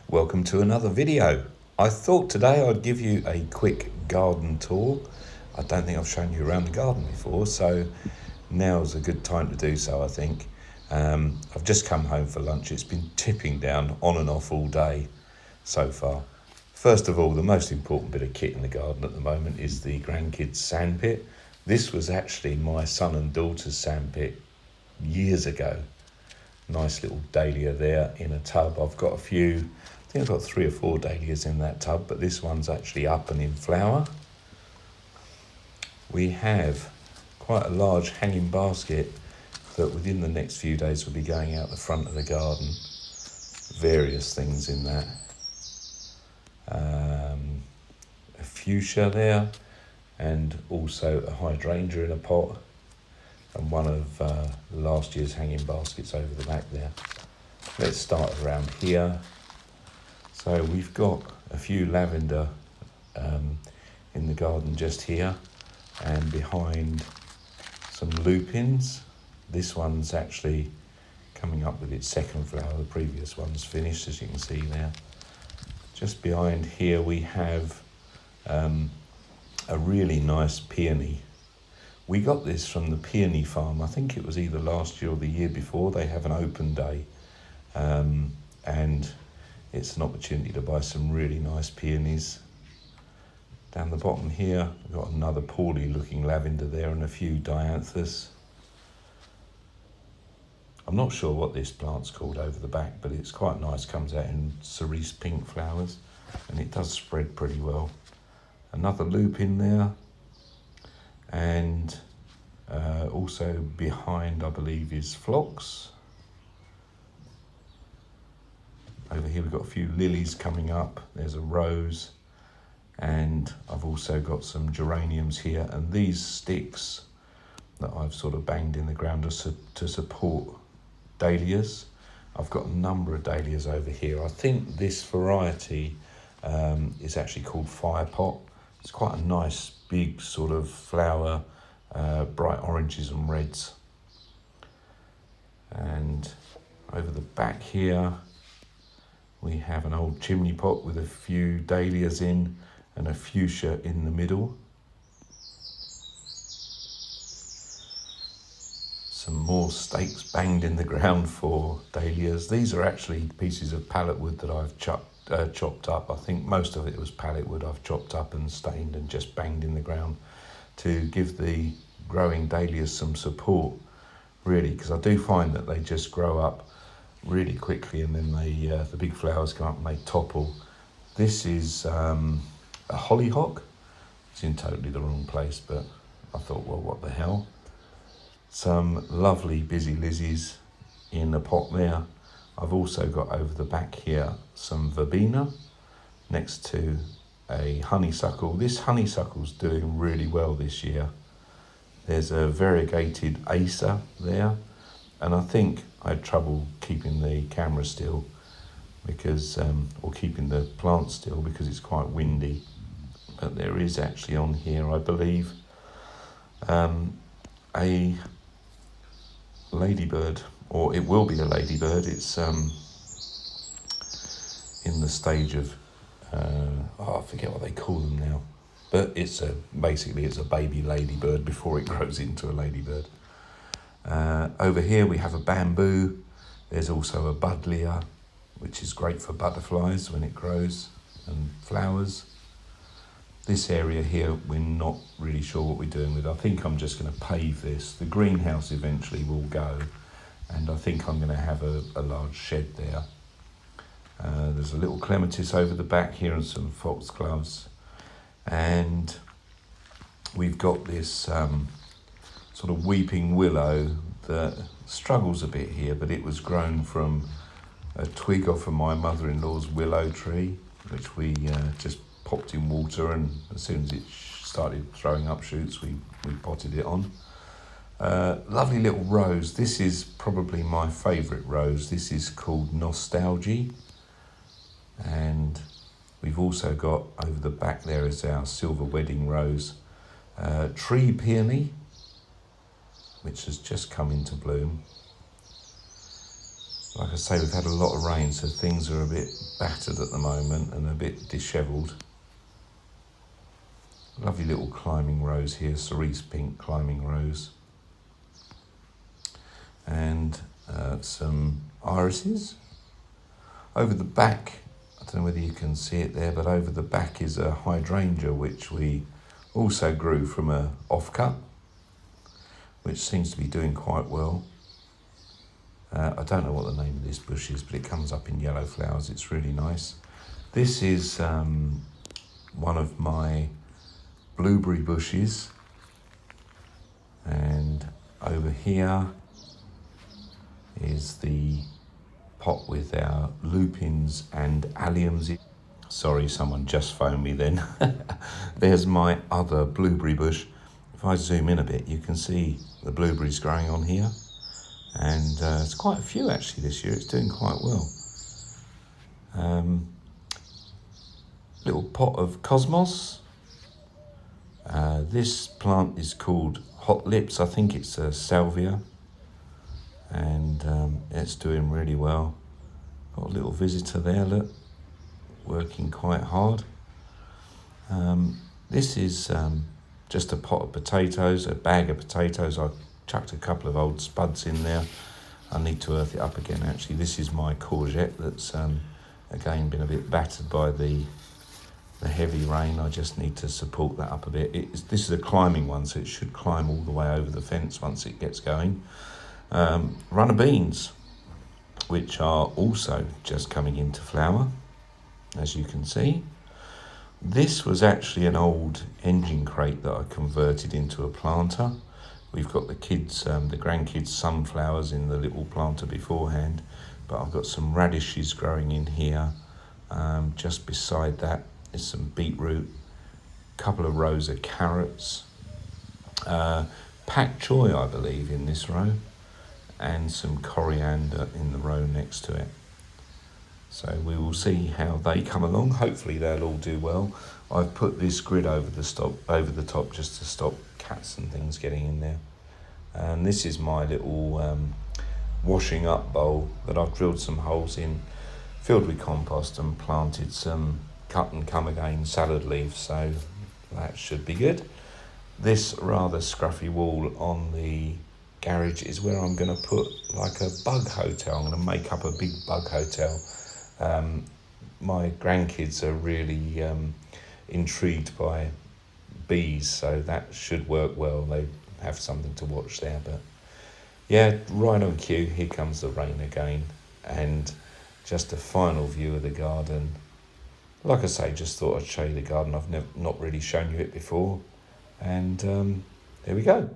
welcome to another video. I thought today I'd give you a quick garden tour. I don't think I've shown you around the garden before, so now's a good time to do so, I think. I've just come home for lunch. It's been tipping down on and off all day so far. First of all, the most important bit of kit in the garden at the moment is the grandkids' sandpit. This was actually my son and daughter's sandpit years ago. Nice little dahlia there in a tub. I've got a few, I think I've got 3 or 4 dahlias in that tub, but this one's actually up and in flower. We have quite a large hanging basket that within the next few days will be going out the front of the garden. Various things in that. A fuchsia there, and also a hydrangea in a pot, and one of last year's hanging baskets over the back there. Let's start around here. So we've got a few lavender in the garden just here, and behind some lupins. This one's actually coming up with its second flower. The previous one's finished, as you can see there. Just behind here we have a really nice peony. We got this from the peony farm. I think it was either last year or the year before. They have an open day, and it's an opportunity to buy some really nice peonies. Down the bottom here, we've got another poorly looking lavender there and a few dianthus. I'm not sure what this plant's called over the back, but it's quite nice. Comes out in cerise pink flowers, and it does spread pretty well. Another lupin there, and also behind, I believe, is phlox. Over here we've got a few lilies coming up. There's a rose, and I've also got some geraniums here, and these sticks that I've sort of banged in the ground to support dahlias. I've got a number of dahlias over here. I think this variety is actually called firepot. It's quite a nice big sort of flower, bright oranges and reds. And over the back here we have an old chimney pot with a few dahlias in and a fuchsia in the middle. Some more stakes banged in the ground for dahlias. These are actually pieces of pallet wood that I've chopped up. I think most of it was pallet wood I've chopped up and stained and just banged in the ground to give the growing dahlias some support, really, because I do find that they just grow up really quickly, and then the big flowers come up and they topple. This is a hollyhock. It's in totally the wrong place, but I thought, well, what the hell. Some lovely busy lizzies in a pot there. I've also got over the back here some verbena next to a honeysuckle. This honeysuckle's doing really well this year. There's a variegated acer there, and I think I had trouble keeping the camera still because, or keeping the plant still because it's quite windy. But there is actually on here, I believe, a ladybird, or it will be a ladybird. It's in the stage of I forget what they call them now, but it's basically it's a baby ladybird before it grows into a ladybird. Over here we have a bamboo. There's also a buddleia, which is great for butterflies when it grows and flowers. This area here, we're not really sure what we're doing with. I think I'm just going to pave this. The greenhouse eventually will go, and I think I'm going to have a large shed there. There's a little clematis over the back here and some foxgloves. And we've got this sort of weeping willow that struggles a bit here, but it was grown from a twig off of my mother-in-law's willow tree, which we just popped in water, and as soon as it started throwing up shoots, we potted it on. Lovely little rose. This is probably my favourite rose. This is called Nostalgia, and we've also got over the back there is our silver wedding rose. Tree peony, which has just come into bloom. Like I say, we've had a lot of rain, so things are a bit battered at the moment and a bit dishevelled. Lovely little climbing rose here, cerise pink climbing rose. And some irises. Over the back, I don't know whether you can see it there, but over the back is a hydrangea which we also grew from a offcut, which seems to be doing quite well. I don't know what the name of this bush is, but it comes up in yellow flowers. It's really nice. This is one of my blueberry bushes, and over here is the pot with our lupins and alliums. Sorry, someone just phoned me then. There's my other blueberry bush. If I zoom in a bit, you can see the blueberries growing on here. And it's quite a few actually this year. It's doing quite well. Little pot of cosmos. This plant is called Hot Lips. I think it's a salvia. And it's doing really well. Got a little visitor there, look, working quite hard. This is just a pot of potatoes, a bag of potatoes. I chucked a couple of old spuds in there. I need to earth it up again actually. This is my courgette that's again been a bit battered by the heavy rain. I just need to support that up a bit. This is a climbing one, so it should climb all the way over the fence once it gets going. Runner beans, which are also just coming into flower, as you can see. This was actually an old engine crate that I converted into a planter. We've got the grandkids' sunflowers in the little planter beforehand, but I've got some radishes growing in here. Just beside that is some beetroot, a couple of rows of carrots, pak choi, I believe, in this row, and some coriander in the row next to it. So we will see how they come along. Hopefully they'll all do well. I've put this grid over the top just to stop cats and things getting in there. And this is my little washing up bowl that I've drilled some holes in, filled with compost and planted some cut and come again salad leaves, so that should be good. This rather scruffy wall on the garage is where I'm going to put like a bug hotel. I'm going to make up a big bug hotel. My grandkids are really intrigued by bees, so that should work well. They have something to watch there. But yeah, right on cue, here comes the rain again, and just a final view of the garden. Like I say, just thought I'd show you the garden. I've not really shown you it before, and there we go.